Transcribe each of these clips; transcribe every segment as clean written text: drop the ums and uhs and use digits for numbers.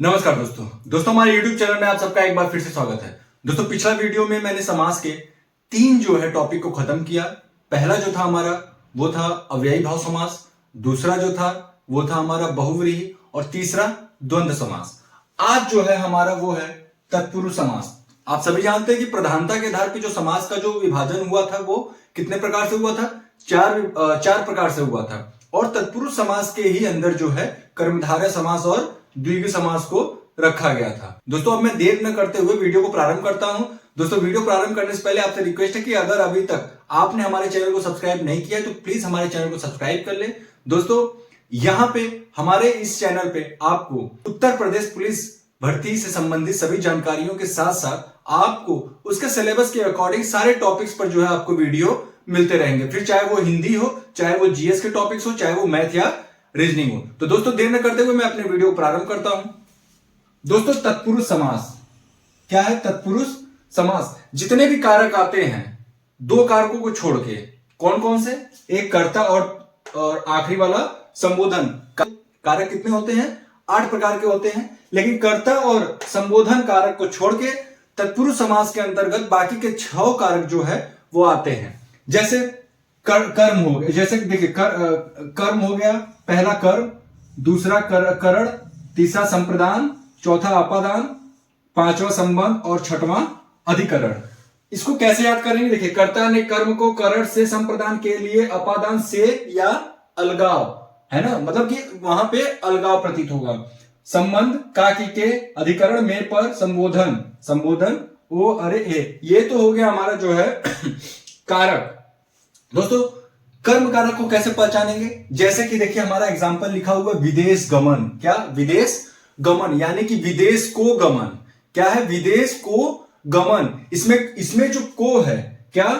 नमस्कार दोस्तों हमारे YouTube चैनल में आप सबका एक बार फिर से स्वागत है। दोस्तों पिछला वीडियो में मैंने समास के 3 जो है टॉपिक को खत्म किया। पहला जो था हमारा वो था अव्ययी भाव समास, दूसरा जो था वो था हमारा बहुव्रीहि और तीसरा द्वंद्व समास। आज जो है हमारा वो है तत्पुरुष समास। आप सभी जानते हैं कि प्रधानता के आधार पर जो समास का जो विभाजन हुआ था वो कितने प्रकार से हुआ था, चार प्रकार से हुआ था। और तत्पुरुष समास के ही अंदर जो है कर्मधारय समास और द्विगु समास को रखा गया था। दोस्तों अब मैं देर न करते हुए वीडियो को प्रारंभ करता हूं। दोस्तों वीडियो प्रारंभ करने से पहले आपसे रिक्वेस्ट है कि अगर अभी तक आपने हमारे चैनल को सब्सक्राइब नहीं किया है तो प्लीज हमारे चैनल को सब्सक्राइब कर ले। दोस्तों यहां पे हमारे इस चैनल पे आपको उत्तर प्रदेश पुलिस भर्ती से संबंधित सभी जानकारियों के साथ साथ आपको उसके सिलेबस के अकॉर्डिंग सारे टॉपिक्स पर जो है आपको वीडियो मिलते रहेंगे, फिर चाहे वो हिंदी हो, चाहे वो जीएस के टॉपिक्स हो, चाहे वो मैथ या रीजनिंग हो। तो दोस्तों देर न करते हुए मैं अपने वीडियो को प्रारंभ करता हूं। दोस्तों तत्पुरुष समास क्या है? तत्पुरुष समास जितने भी कारक आते हैं, 2 कारकों को छोड़ के, कौन कौन से? एक कर्ता और आखिरी वाला संबोधन। कारक कितने होते हैं? 8 प्रकार के होते हैं, लेकिन कर्ता और संबोधन कारक को छोड़ के तत्पुरुष समास के अंतर्गत बाकी के 6 कारक जो है वो आते हैं। जैसे कर्म हो गया, जैसे देखिए कर्म हो गया, पहला कर्म, दूसरा करण, तीसरा संप्रदान, चौथा अपादान, 5वां संबंध और 6वां अधिकरण। इसको कैसे याद करेंगे? देखिए कर्ता ने कर्म को करण से संप्रदान के लिए अपादान से या अलगाव, है ना, मतलब कि वहां पे अलगाव प्रतीत होगा। संबंध का की के, अधिकरण में पर, संबोधन ओ अरे ए। ये तो हो गया हमारा जो है कारक। दोस्तों कर्म कारक को कैसे पहचानेंगे? जैसे कि देखिए हमारा एग्जांपल लिखा हुआ है विदेश गमन। क्या? विदेश गमन, यानी कि विदेश को गमन। क्या है? विदेश को गमन। इसमें जो को है, क्या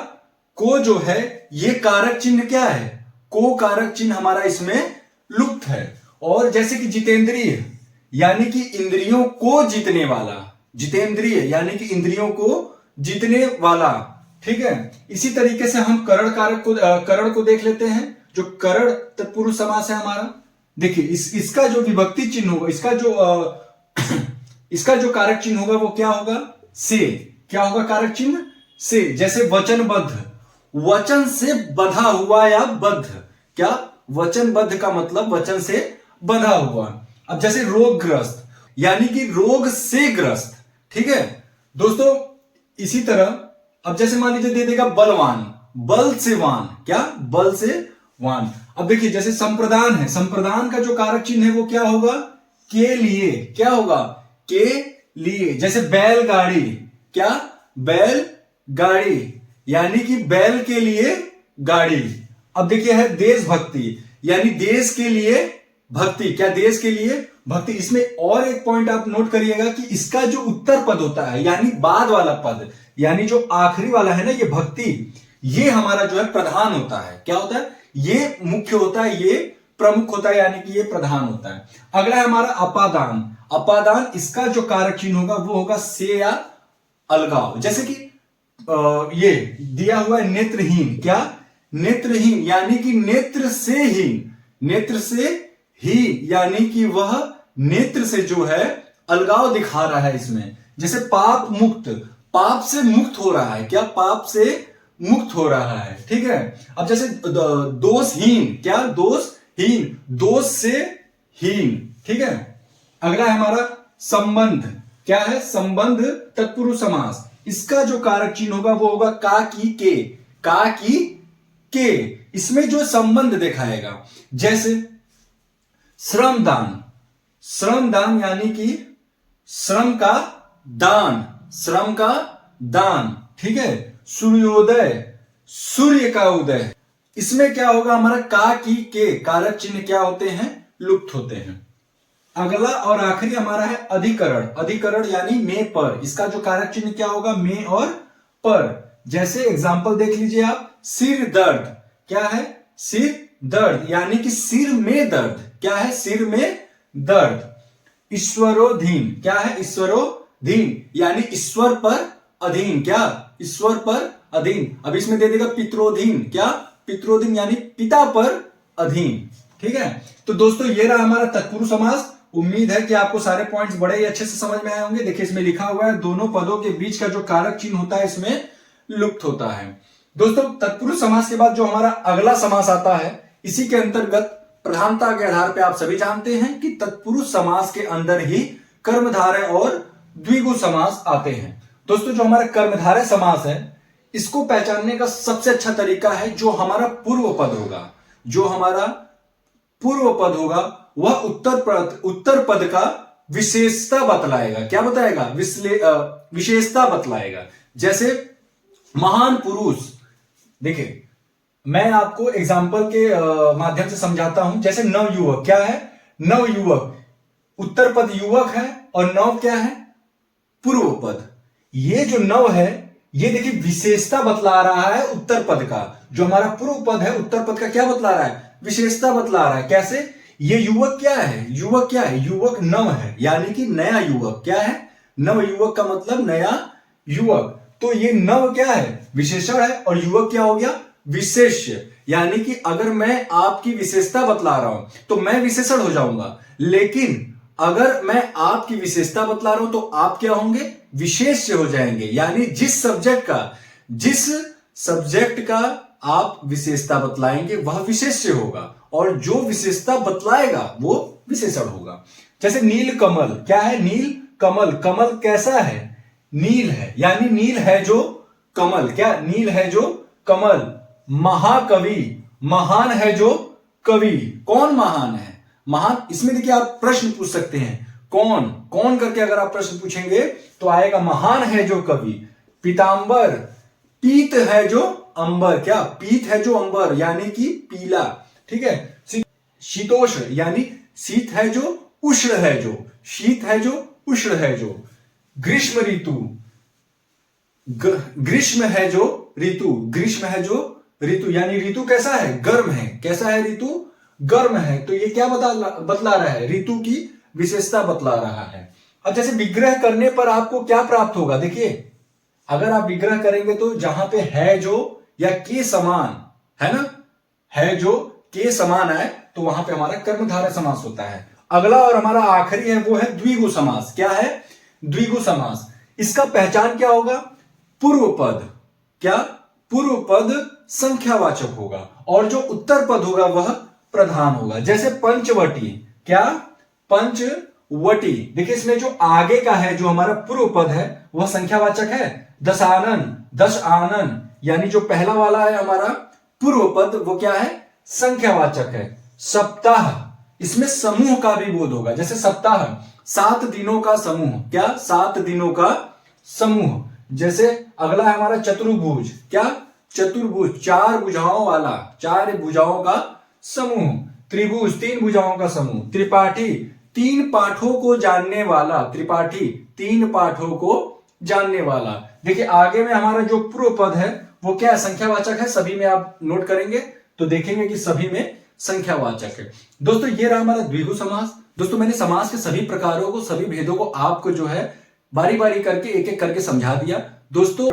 को जो है ये कारक चिन्ह क्या है? को कारक चिन्ह हमारा इसमें लुप्त है। और जैसे कि जितेंद्रिय यानी कि इंद्रियों को जीतने वाला, जितेंद्रिय यानी कि इंद्रियों को जीतने वाला, ठीक है। इसी तरीके से हम करण कारक को, करण को देख लेते हैं। जो करण तत्पुरुष समास है हमारा, देखिए इसका जो विभक्ति चिन्ह होगा, इसका जो कारक चिन्ह होगा वो क्या होगा? से। क्या होगा कारक चिन्ह? से। जैसे वचनबद्ध, वचन से बंधा हुआ या बद्ध। क्या? वचनबद्ध का मतलब वचन से बंधा हुआ। अब जैसे रोगग्रस्त यानी कि रोग से ग्रस्त, ठीक है दोस्तों। इसी तरह अब जैसे मान लीजिए दे देगा बलवान, बल से वान। क्या? बल से वान। अब देखिए जैसे संप्रदान है, संप्रदान का जो कारक चिन्ह है वो क्या होगा? के लिए। क्या होगा? के लिए। जैसे बैलगाड़ी, क्या? बैल गाड़ी यानी कि बैल के लिए गाड़ी। अब देखिए है देशभक्ति, यानी देश के लिए भक्ति। क्या? देश के लिए भक्ति। इसमें और एक पॉइंट आप नोट करिएगा कि इसका जो उत्तर पद होता है, यानी बाद वाला पद, यानी जो आखिरी वाला है ना, ये भक्ति, ये हमारा जो है प्रधान होता है। क्या होता है? ये मुख्य होता है, ये प्रमुख होता है, यानी कि ये प्रधान होता है। अगला है हमारा अपादान। अपादान, इसका जो कारक चिन्ह होगा वो होगा से या अलगाव। जैसे कि ये दिया हुआ है नेत्रहीन। क्या? नेत्रहीन यानी कि नेत्र से हीन, नेत्र से ही यानी कि वह नेत्र से जो है अलगाव दिखा रहा है इसमें। जैसे पाप मुक्त, पाप से मुक्त हो रहा है। क्या? पाप से मुक्त हो रहा है, ठीक है। अब जैसे दोषहीन। क्या? दोषहीन, दोष से हीन, ठीक है। अगला है हमारा संबंध। क्या है? संबंध तत्पुरुष समास। इसका जो कारक चिन्ह होगा वो होगा का की के, का की के। इसमें जो संबंध दिखाएगा, जैसे श्रमदान, श्रमदान यानी कि श्रम का दान, श्रम का दान, ठीक है। सूर्योदय, सूर्य का उदय। इसमें क्या होगा हमारा? का की के कारक चिन्ह क्या होते हैं? लुप्त होते हैं। अगला और आखिरी हमारा है अधिकरण। अधिकरण यानी में पर। इसका जो कारक चिन्ह क्या होगा? में और पर। जैसे एग्जांपल देख लीजिए आप, सिर दर्द। क्या है? सिर दर्द यानी कि सिर में दर्द। क्या है? सिर में दर्द। ईश्वरोधीन। क्या है? ईश्वरोधीन यानी ईश्वर पर अधीन। क्या? ईश्वर पर अधीन। अब इसमें दे देगा पित्रोधीन। क्या? पित्रोधीन यानी पिता पर अधीन, ठीक है। तो दोस्तों ये रहा हमारा तत्पुरुष समास। उम्मीद है कि आपको सारे पॉइंट्स बड़े ही अच्छे से समझ में आए होंगे। देखिए इसमें लिखा हुआ है दोनों पदों के बीच का जो कारक चिन्ह होता है इसमें लुप्त होता है। दोस्तों तत्पुरुष समास के बाद जो हमारा अगला समास आता है, इसी के अंतर्गत प्रधानता के आधार पर आप सभी जानते हैं कि तत्पुरुष समास के अंदर ही कर्मधारय और द्विगु समास आते हैं। दोस्तों जो हमारा कर्मधारय समास है, इसको पहचानने का सबसे अच्छा तरीका है जो हमारा पूर्व पद होगा, जो हमारा पूर्व पद होगा वह उत्तर पद का विशेषता बतलाएगा। क्या बताएगा? विशेषता बतलाएगा। जैसे महान पुरुष, देखिए मैं आपको एग्जाम्पल के माध्यम से समझाता हूं। जैसे नवयुवक, क्या है? नवयुवक, उत्तर पद युवक है और नव क्या है? पूर्व पद। ये जो नव है ये देखिए विशेषता बतला रहा है उत्तर पद का। जो हमारा पूर्व पद है उत्तर पद का क्या बतला रहा है? विशेषता बतला रहा है। कैसे? ये युवक क्या है? युवक क्या है? युवक नव है, यानी कि नया युवक। क्या है? नव युवक का मतलब नया युवक। तो ये नव क्या है? विशेषण है और युवक क्या हो गया? विशेष्य। यानी कि अगर मैं आपकी विशेषता बतला रहा हूं तो मैं विशेषण हो जाऊंगा, लेकिन अगर मैं आपकी विशेषता बतला रहा हूं तो आप क्या होंगे? विशेष्य हो जाएंगे। यानी जिस सब्जेक्ट का आप विशेषता बतलाएंगे वह विशेष्य होगा और जो विशेषता बतलाएगा वो विशेषण होगा। जैसे नील कमल, क्या है? नील कमल। कमल कैसा है? नील है, यानी नील है जो कमल। क्या? नील है जो कमल। महाकवि, महान है जो कवि। कौन महान है? महान, इसमें देखिए आप प्रश्न पूछ सकते हैं, कौन कौन करके अगर आप प्रश्न पूछेंगे तो आएगा महान है जो कवि। पीतांबर, पीत है जो अंबर। क्या? पीत है जो अंबर, यानी कि पीला। ठीक है। शीतोष्ण, यानी शीत है जो उष्ण है जो, शीत है जो उष्ण है जो। ग्रीष्म ऋतु, ग्रीष्म है जो ऋतु, ग्रीष्म है जो ऋतु, यानी ऋतु कैसा है? गर्म है। कैसा है? ऋतु गर्म है। तो ये क्या बतला रहा है? ऋतु की विशेषता बतला रहा है। अब जैसे विग्रह करने पर आपको क्या प्राप्त होगा? देखिए अगर आप विग्रह करेंगे तो जहां पे है जो या के समान है ना, है जो के समान है तो वहां पे हमारा कर्मधारय समास होता है। अगला और हमारा आखिरी है वो है द्विगु समास। क्या है? द्विगु समास। इसका पहचान क्या होगा? पूर्व पद, क्या? पूर्व पद संख्यावाचक होगा और जो उत्तर पद होगा वह प्रधान होगा। जैसे पंचवटी, क्या? पंचवटी। देखिए इसमें जो आगे का है जो हमारा पूर्व पद है वह संख्यावाचक है। दशानन, दश आनन, यानी जो पहला वाला है हमारा पूर्व पद वो क्या है? संख्यावाचक है। सप्ताह, इसमें समूह का भी बोध होगा। जैसे सप्ताह 7 दिनों का समूह। क्या? 7 दिनों का समूह। जैसे अगला है हमारा चतुर्भुज। क्या? चतुर्भुज, 4 भुजाओं वाला, 4 भुजाओं का समूह। त्रिभुज, 3 भुजाओं का समूह। त्रिपाठी, 3 पाठों को जानने वाला। त्रिपाठी, 3 पाठों को जानने वाला। देखिए आगे में हमारा जो पूर्व पद है वो क्या है? संख्यावाचक है। सभी में आप नोट करेंगे तो देखेंगे कि सभी में संख्यावाचक है। दोस्तों ये रहा हमारा द्विगु समास। दोस्तों मैंने समास के सभी प्रकारों को, सभी भेदों को आपको जो है बारी बारी करके एक एक करके समझा दिया। दोस्तों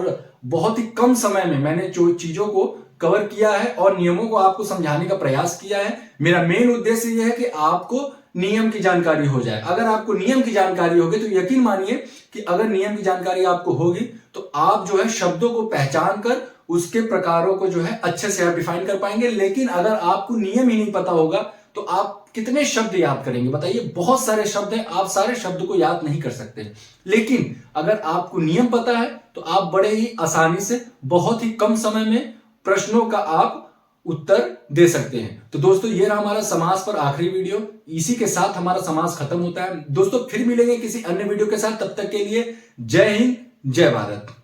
बहुत ही कम समय में मैंने जो चीजों को कवर किया है और नियमों को आपको समझाने का प्रयास किया है। मेरा मेन उद्देश्य यह है कि आपको नियम की जानकारी हो जाए। अगर आपको नियम की जानकारी होगी तो यकीन मानिए कि अगर नियम की जानकारी आपको होगी तो आप जो है शब्दों को पहचान कर उसके प्रकारों को जो है अच्छे से आप डिफाइन कर पाएंगे। लेकिन अगर आपको नियम ही नहीं पता होगा तो आप कितने शब्द याद करेंगे? बताइए, बहुत सारे शब्द हैं, आप सारे शब्द को याद नहीं कर सकते। लेकिन अगर आपको नियम पता है तो आप बड़े ही आसानी से बहुत ही कम समय में प्रश्नों का आप उत्तर दे सकते हैं। तो दोस्तों ये रहा हमारा समास पर आखिरी वीडियो। इसी के साथ हमारा समास खत्म होता है। दोस्तों फिर मिलेंगे किसी अन्य वीडियो के साथ। तब तक के लिए जय हिंद, जय भारत।